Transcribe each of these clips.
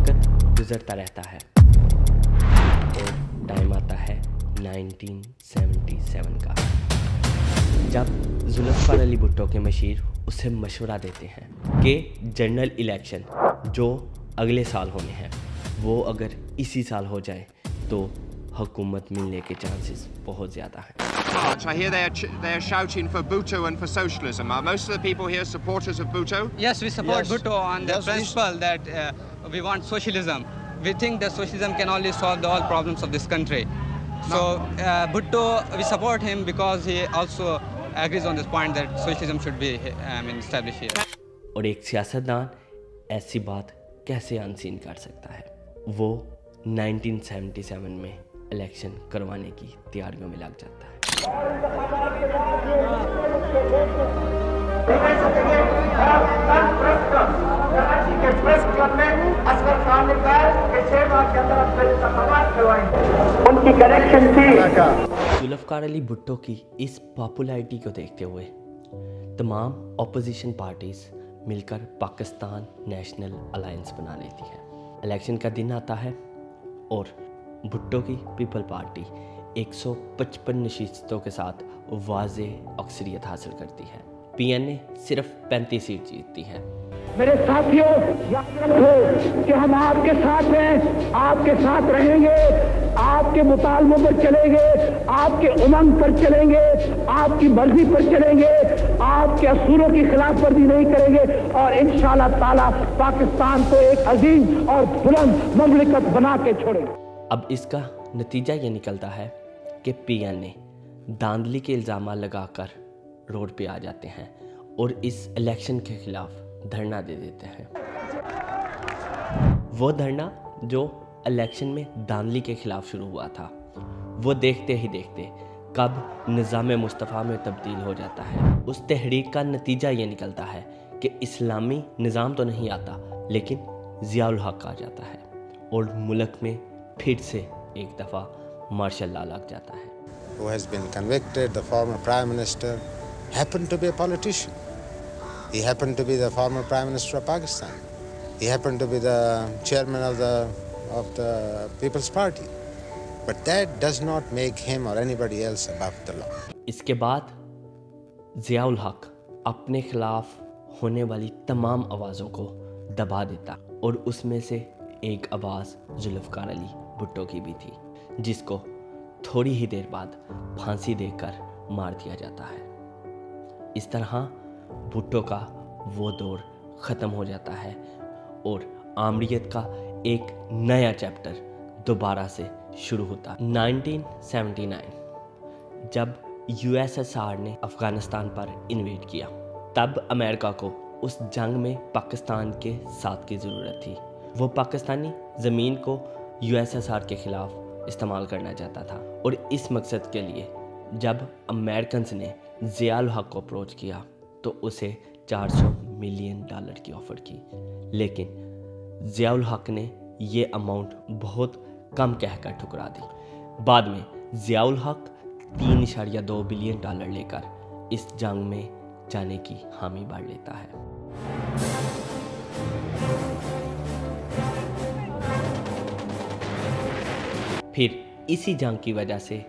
वक्त गुजरता रहता है और टाइम आता है 1977 का, जब जुल्फ़िकार अली भुट्टो के मशीर उसे मशवरा देते हैं कि जनरल इलेक्शन जो अगले साल होने हैं वो अगर इसी साल हो जाए तो हुकूमत मिलने के चांसेस बहुत ज़्यादा हैं। I hear they are shouting for Bhutto and for socialism. Are most of the people here supporters of Bhutto? Yes, we support Bhutto on the principle that we want socialism. We think that socialism can only solve all problems of this country. So Bhutto, we support him because he also agrees on this point that socialism should be established here. और एक सियासतदान ऐसी बात कैसे unseen कर सकता है? वो 1977 में इलेक्शन करवाने की तैयारियों में लग जाता है। उनकी कनेक्शन थी। जुल्फ़िकार अली भुट्टो की इस पॉपुलैरिटी को देखते हुए तमाम अपोजिशन पार्टीज मिलकर पाकिस्तान नेशनल अलायंस बना लेती है। इलेक्शन का दिन आता है और भुट्टो की पीपल पार्टी 155 नशीस्तों के साथ वाज़ेह अक्सरियत हासिल करती है। पीएनए सिर्फ 35 सीट जीतती है। मेरे साथियों, याद रखो कि हम आपके साथ हैं, आपके साथ रहेंगे, आपके मुतालबों पर चलेंगे, आपके उमंग पर चलेंगे, आपकी मर्जी पर चलेंगे, आपके असूलों की खिलाफ वर्जी नहीं करेंगे और इंशाअल्लाह ताला पाकिस्तान को एक अजीम और बुलंद मुमलिकत बना के छोड़ेंगे। अब इसका नतीजा ये निकलता है कि पीएनए धांधली के इल्ज़ाम लगाकर रोड पे आ जाते हैं और इस इलेक्शन के खिलाफ धरना दे देते हैं। वो धरना जो इलेक्शन में धांधली के खिलाफ शुरू हुआ था वो देखते ही देखते कब निज़ाम मुस्तफ़ा में तब्दील हो जाता है। उस तहरीक का नतीजा ये निकलता है कि इस्लामी निज़ाम तो नहीं आता लेकिन ज़िया उल हक आ जाता है और मुल्क में फिर से एक दफ़ा मार्शल लॉ लग जाता है। Who has been convicted, the former prime minister, happened to be a politician. He happened to be the former prime minister of Pakistan. He happened to be the chairman of the People's Party. But that does not make him or anybody else above the law. इसके बाद ज़िया उल हक अपने खिलाफ होने वाली तमाम आवाज़ों को दबा देता और उसमें से एक आवाज़ जुल्फ़िकार अली भुट्टो की भी थी, जिसको थोड़ी ही देर बाद फांसी देकर मार दिया जाता है। इस तरह भुट्टो का वो दौर ख़त्म हो जाता है और आमरीत का एक नया चैप्टर दोबारा से शुरू होता है। 1979 जब यूएसएसआर ने अफ़गानिस्तान पर इन्वेड किया, तब अमेरिका को उस जंग में पाकिस्तान के साथ की ज़रूरत थी। वो पाकिस्तानी ज़मीन को यूएसएसआर के ख़िलाफ़ इस्तेमाल करना चाहता था और इस मकसद के लिए जब अमेरिकन्स ने ज़िया उल हक को अप्रोच किया तो उसे $400 मिलियन की ऑफ़र की, लेकिन ज़िया उल हक ने ये अमाउंट बहुत कम कहकर ठुकरा दी। बाद में ज़िया उल हक $3.2 बिलियन लेकर इस जंग में जाने की हामी भर लेता है। फिर इसी जंग की वजह से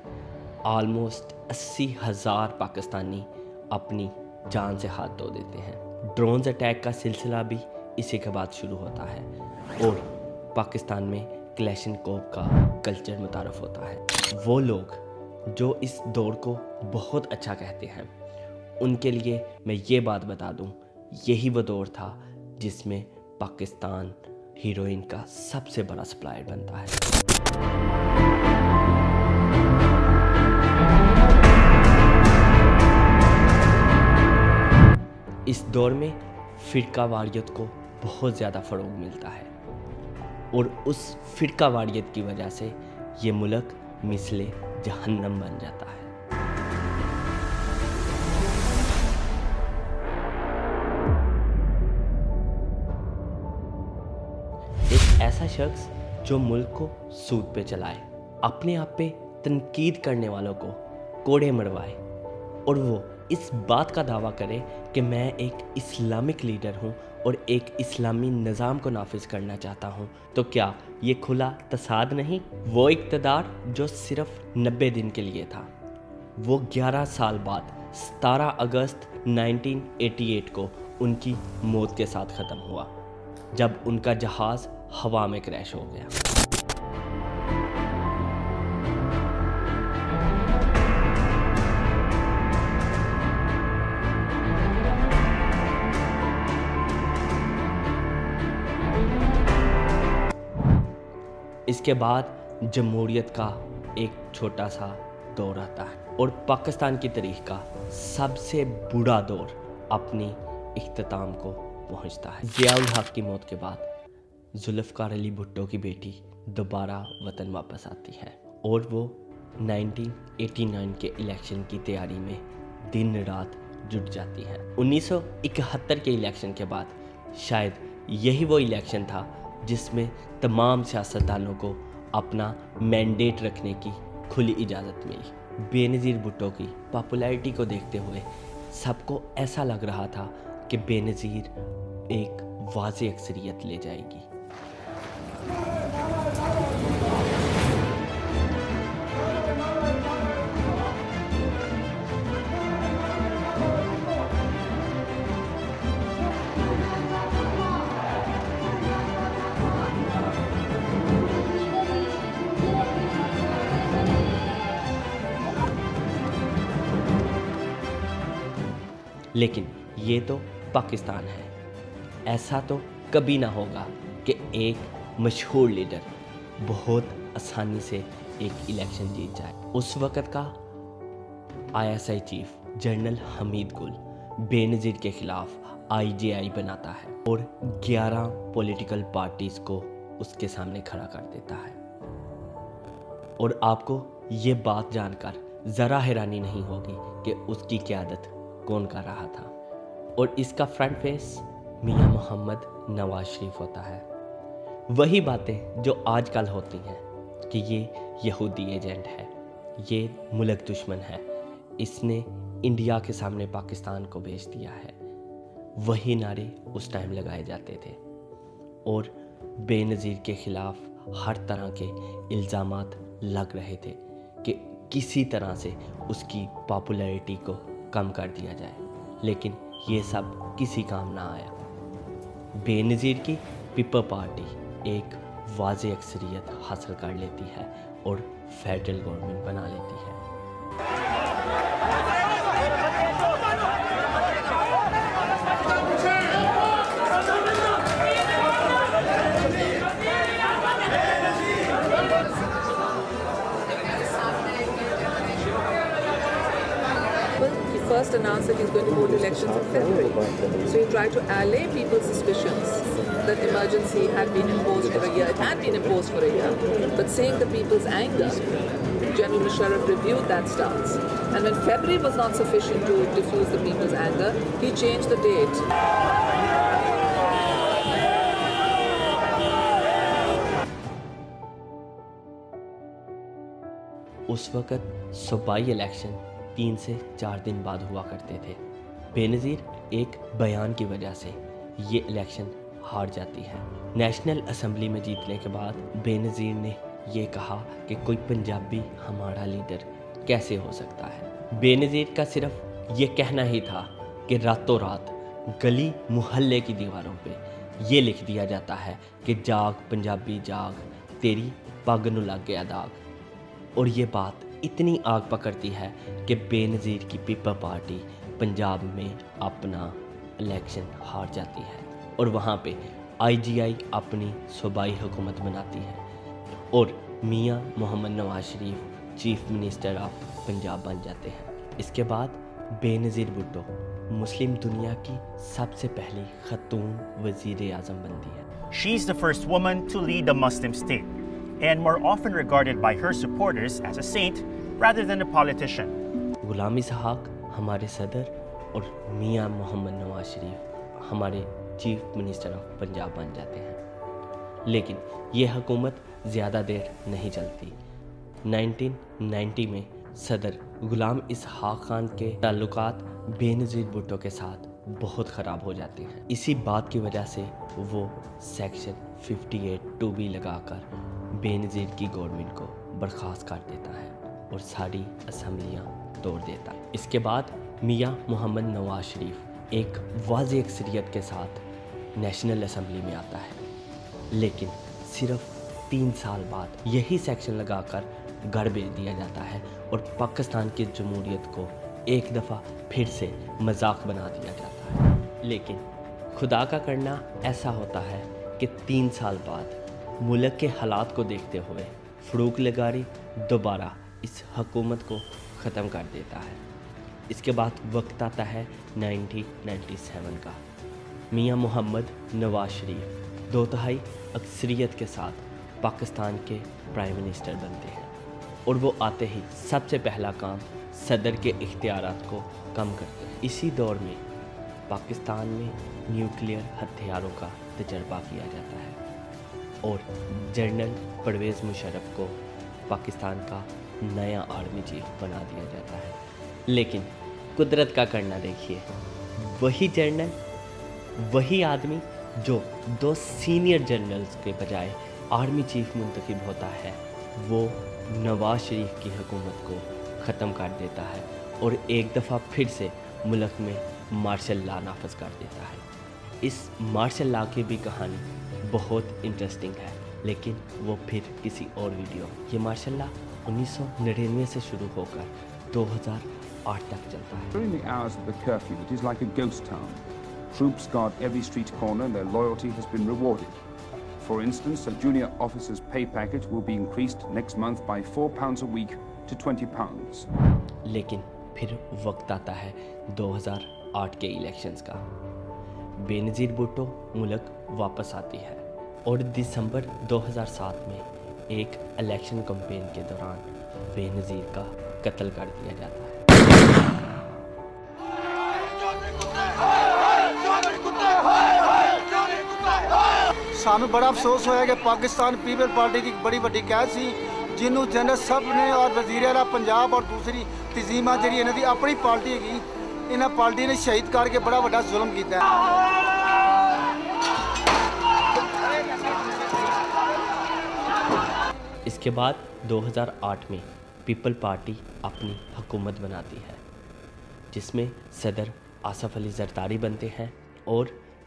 ऑलमोस्ट 80,000 पाकिस्तानी अपनी जान से हाथ धो देते हैं। ड्रोन्स अटैक का सिलसिला भी इसी के बाद शुरू होता है और पाकिस्तान में क्लैशनकोव का कल्चर मुतारफ़ होता है। वो लोग जो इस दौर को बहुत अच्छा कहते हैं, उनके लिए मैं ये बात बता दूं, यही वो दौर था जिसमें पाकिस्तान हीरोइन का सबसे बड़ा सप्लायर बनता है। इस दौर में फ़िरका वारियत को बहुत ज़्यादा फ़रोग़ मिलता है और उस फ़िरका वारियत की वजह से ये मुल्क मिसले जहन्नम बन जाता है। एक ऐसा शख्स जो मुल्क को सूद पे चलाए, अपने आप पे तनकीद करने वालों को कोड़े मरवाए और वो इस बात का दावा करे कि मैं एक इस्लामिक लीडर हूँ اور ایک اسلامی نظام کو نافذ کرنا چاہتا ہوں تو کیا یہ کھلا تصاد نہیں؟ وہ اقتدار جو صرف 90 دن کے لیے تھا، وہ 11 سال بعد 17 اگست 1988 کو ان کی موت کے ساتھ ختم ہوا، جب ان کا جہاز ہوا میں کریش ہو گیا۔ اس کے بعد جمہوریت کا ایک چھوٹا سا دور آتا ہے اور پاکستان کی تاریخ کا سب سے بڑا دور اپنی اختتام کو پہنچتا ہے۔ ضیاء الحق کی موت کے بعد ذوالفقار علی بھٹو کی بیٹی دوبارہ وطن واپس آتی ہے اور وہ 1989 کے الیکشن کی تیاری میں دن رات جٹ جاتی ہے۔ 1971 کے الیکشن کے بعد شاید یہی وہ الیکشن تھا جس میں تمام سیاستدانوں کو اپنا مینڈیٹ رکھنے کی کھلی اجازت ملی۔ بے نظیر بھٹو کی پاپولیرٹی کو دیکھتے ہوئے سب کو ایسا لگ رہا تھا کہ بے نظیر ایک واضح اکثریت لے جائے گی۔ لیکن یہ تو پاکستان ہے، ایسا تو کبھی نہ ہوگا کہ ایک مشہور لیڈر بہت آسانی سے ایک الیکشن جیت جائے۔ اس وقت کا ISI چیف جنرل حمید گل بے نظیر کے خلاف IGI بناتا ہے اور 11 پولیٹیکل پارٹیز کو اس کے سامنے کھڑا کر دیتا ہے۔ اور آپ کو یہ بات جان کر ذرا حیرانی نہیں ہوگی کہ اس کی قیادت کون کر رہا تھا، اور اس کا فرنٹ فیس میاں محمد نواز شریف ہوتا ہے۔ وہی باتیں جو آج کل ہوتی ہیں کہ یہ یہودی ایجنٹ ہے، یہ ملک دشمن ہے، اس نے انڈیا کے سامنے پاکستان کو بیچ دیا ہے، وہی نعرے اس ٹائم لگائے جاتے تھے اور بے نظیر کے خلاف ہر طرح کے الزامات لگ رہے تھے کہ کسی طرح سے اس کی پاپولیرٹی کو کم کر دیا جائے، لیکن یہ سب کسی کام نہ آیا۔ بے نظیر کی پیپل پارٹی ایک واضح اکثریت حاصل کر لیتی ہے اور فیڈرل گورنمنٹ بنا لیتی ہے۔ First announced that he's going to hold elections in February. So he tried to allay people's suspicions that emergency had been imposed for a year. It had been imposed for a year. But seeing the people's anger, General Musharraf reviewed that stance. And when February was not sufficient to diffuse the people's anger, he changed the date. اس وقت صوبائی election 3 سے 4 دن بعد ہوا کرتے تھے۔ بے نظیر ایک بیان کی وجہ سے یہ الیکشن ہار جاتی ہے۔ نیشنل اسمبلی میں جیتنے کے بعد بے نظیر نے یہ کہا کہ کوئی پنجابی ہمارا لیڈر کیسے ہو سکتا ہے۔ بے نظیر کا صرف یہ کہنا ہی تھا کہ راتوں رات گلی محلے کی دیواروں پہ یہ لکھ دیا جاتا ہے کہ جاگ پنجابی جاگ، تیری پگ نو لگ گیا داغ، اور یہ بات اتنی آگ پکڑتی ہے کہ بے نظیر کی پیپل پارٹی پنجاب میں اپنا الیکشن ہار جاتی ہے اور وہاں پہ IGI اپنی صوبائی حکومت بناتی ہے اور میاں محمد Nawaz Sharif chief minister of Punjab بن جاتے ہیں۔ اس کے بعد بے نظیر بھٹو مسلم دنیا کی سب سے پہلی خاتون وزیر اعظم بنتی ہے۔ She is the first woman to lead a Muslim state, and more often regarded by her supporters as a saint rather than a politician. Ghulam اسحاق ہمارے صدر اور میاں محمد نواز شریف ہمارے چیف منسٹر آف پنجاب بن جاتے ہیں، لیکن یہ حکومت زیادہ دیر نہیں چلتی۔ 1990 میں صدر غلام اسحاق خان کے تعلقات بے نظیر بھٹو کے ساتھ बहुत ख़राब हो जाती हैं। इसी बात की वजह से वो सेक्शन 58(2)B लगाकर बेनज़ीर की गवर्नमेंट को बर्खास्त कर देता है और सारी असम्बलियाँ तोड़ देता है। इसके बाद मियाँ मोहम्मद नवाज शरीफ एक वाज़ेह अक्सरियत के साथ नेशनल असम्बली में आता है, लेकिन सिर्फ 3 साल बाद यही सेक्शन लगाकर गढ़ भेज दिया जाता है और पाकिस्तान की जमहूरियत को एक दफ़ा फिर से मजाक बना दिया जाता है। लेकिन खुदा का करना ऐसा होता है कि 3 साल बाद मुल्क के हालात को देखते हुए फ़ारूक लगारी दोबारा इस हुकूमत को ख़त्म कर देता है। इसके बाद वक्त आता है 1997 का। मियाँ मोहम्मद नवाज शरीफ 2/3 अक्सरियत के साथ पाकिस्तान के प्राइम मिनिस्टर बनते हैं और वो आते ही सबसे पहला काम सदर के इख्तियारात को कम करते हैं। इसी दौर में पाकिस्तान में न्यूक्लियर हथियारों का तजर्बा किया जाता है और जनरल परवेज़ मुशर्रफ को पाकिस्तान का नया आर्मी चीफ बना दिया जाता है। लेकिन कुदरत का करना देखिए, वही जनरल, वही आदमी जो 2 सीनियर जनरल्स के बजाय आर्मी चीफ मुंतखब होता है, वो नवाज शरीफ की हुकूमत को ख़त्म कर देता है और एक दफ़ा फिर से मुल्क में मार्शल लॉ नाफज कर देता है। इस मार्शल लॉ की भी कहानी बहुत इंटरेस्टिंग है, लेकिन वो फिर किसी और वीडियो। ये मार्शल लॉ 1999 से शुरू होकर 2008 तक चलता है। During the hours of the curfew, it is like a ghost town. Troops guard every street corner and their loyalty has been rewarded. For instance, a junior officer's pay packet will be increased next month by £4 a week to £20. लेकिन फिर वक्त आता है 2008 के elections का। बेनज़ीर भुट्टो मुल्क वापस आती है और दिसंबर 2007 में एक इलेक्शन कैंपेन के दौरान बेनज़ीर का कत्ल कर दिया जाता है। सानू बड़ा अफसोस होया कि पाकिस्तान पीपल पार्टी की बड़ी वड्डी कैद सी, जिन्हों जनरल सब ने और वजीर आला पंजाब और दूसरी तंजीमां जिहड़ी इन्हां दी अपनी पार्टी हैगी, इन्हां पार्टी ने शहीद करके बड़ा वड्डा जुल्म कीता है। इसके बाद 2008 में पीपल पार्टी अपनी हुकूमत बनाती है, जिसमें सदर आसफ अली जरदारी बनते हैं और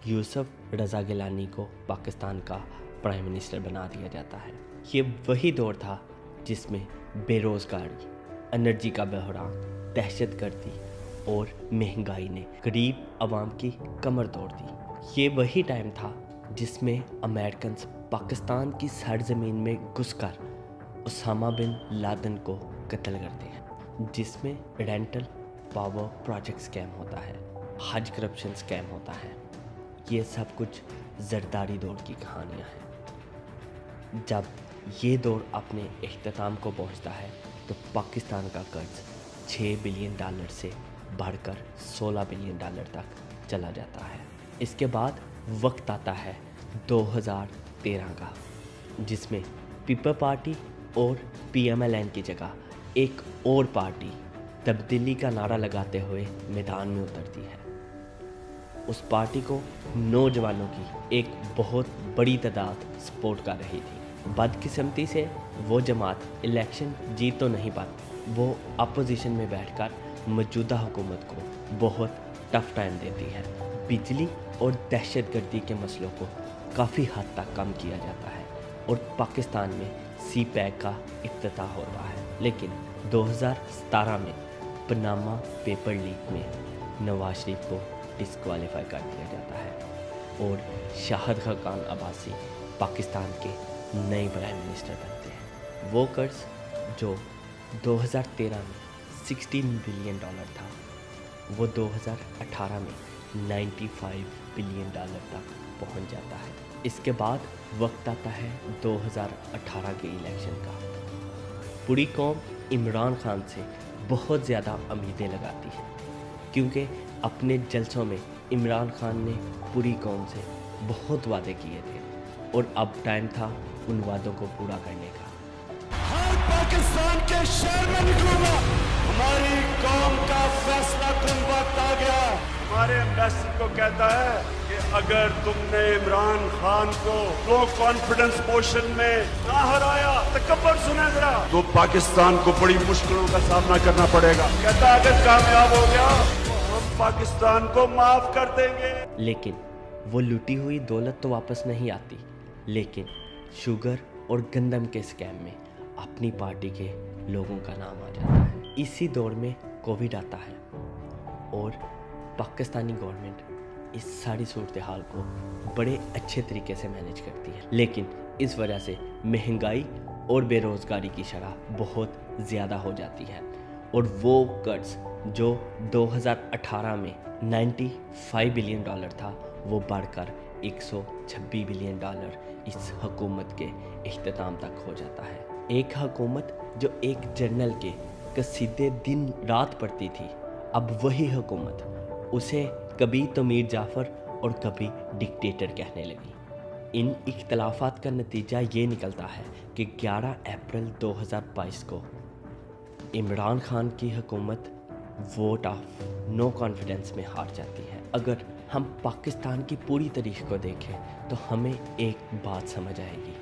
यूसुफ रज़ा गिलानी को पाकिस्तान का प्राइम मिनिस्टर बना दिया जाता है। ये वही दौर था जिसमें बेरोज़गारी, एनर्जी का बहरान, दहशतगर्दी और महंगाई ने गरीब आवाम की कमर तोड़ दी। ये वही टाइम था जिसमें अमेरिकन पाकिस्तान की सरजमीन में घुसकर उसामा बिन लादेन को कत्ल करते हैं, जिसमें रेंटल पावर प्रोजेक्ट स्कैम होता है, हज करप्शन स्कैम होता है। ये सब कुछ जरदारी दौर की कहानियाँ हैं। जब ये दौर अपने इख्तिताम को पहुँचता है तो पाकिस्तान का कर्ज $6 बिलियन से बढ़कर $16 बिलियन तक चला जाता है। इसके बाद वक्त आता है 2013 का, जिसमें पीपल पार्टी और PMLN की जगह एक और पार्टी तब्दीली का नारा लगाते हुए मैदान में उतरती है। उस पार्टी को नौजवानों की एक बहुत बड़ी तादाद सपोर्ट कर रही थी। बदकिस्मती से वो जमात इलेक्शन जीत तो नहीं पाती, वो अपोजिशन में बैठकर मौजूदा हुकूमत को बहुत टफ टाइम देती है। बिजली और दहशतगर्दी के मसलों को काफ़ी हद तक कम किया जाता है और पाकिस्तान में CPAC का इफ्तिताह हो रहा है। लेकिन 2017 में पनामा पेपर लीक में नवाज शरीफ को डिस्क्वालीफाई कर दिया जाता है और शाहिद खान अब्बासी पाकिस्तान के नए प्राइम मिनिस्टर बनते हैं। वो कर्ज जो 2013 में $16 बिलियन था, वो 2018 में $95 बिलियन तक पहुंच जाता है। इसके बाद वक्त आता है 2018 के इलेक्शन का। पूरी कौम इमरान खान से बहुत ज़्यादा उम्मीदें लगाती है, क्योंकि अपने जलसों में इमरान खान ने पूरी कौम से बहुत वादे किए थे और अब टाइम था उन वादों को पूरा करने का। हर पाकिस्तान के शहर में निकलूंगा, हमारी कौम का फैसला कुन वक्त आ गया। हमारे एम्बेसडर को कहता है कि अगर तुमने इमरान खान को नो कॉन्फिडेंस मोशन में ना हराया, तकब्बर सुने जरा, तो पाकिस्तान को बड़ी मुश्किलों का सामना करना पड़ेगा। कहता है अगर कामयाब हो गया तो हम पाकिस्तान को माफ कर देंगे। लेकिन वो लूटी हुई दौलत तो वापस नहीं आती, लेकिन शुगर और गंदम के स्कैम में अपनी पार्टी के लोगों का नाम आ जाता है। इसी दौर में कोविड आता है और पाकिस्तानी गवर्नमेंट इस सारी सूरत हाल को बड़े अच्छे तरीके से मैनेज करती है, लेकिन इस वजह से महंगाई और बेरोज़गारी की शरह बहुत ज़्यादा हो जाती है और वो कर्ज जो 2018 में $95 बिलियन था वो बढ़कर $126 बिलियन इस हुकूमत के इख्तिताम तक हो जाता है। एक हुकूमत जो एक जर्नल के कसीदे दिन रात पढ़ती थी, अब वही हुकूमत उसे कभी तो मीर जाफ़र और कभी डिक्टेटर कहने लगी। इन इख्तलाफात का नतीजा ये निकलता है कि 11 अप्रैल 2022 को इमरान खान की हुकूमत वोट ऑफ नो कॉन्फिडेंस में हार जाती है। अगर हम पाकिस्तान की पूरी तारीख को देखें तो हमें एक बात समझ आएगी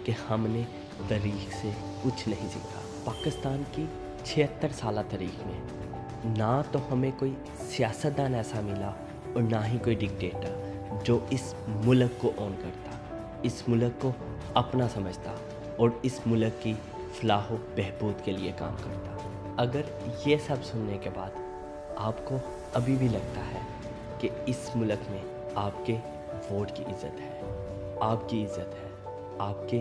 कि हमने तारीख से कुछ नहीं सीखा। पाकिस्तान की 76 साल तारीख में ना तो हमें कोई सियासतदान ऐसा मिला और ना ही कोई डिक्टेटर जो इस मुल्क को ओन करता, इस मुल्क को अपना समझता और इस मुल्क की फलाह व बहबूद के लिए काम करता। अगर ये सब सुनने के बाद आपको अभी भी लगता है कि इस मुल्क में आपके वोट की इज़्ज़त है, आपकी इज़्ज़त है, आपके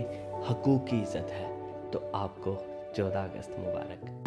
हकूक़ की इज़्ज़त है, तो आपको 14 अगस्त मुबारक।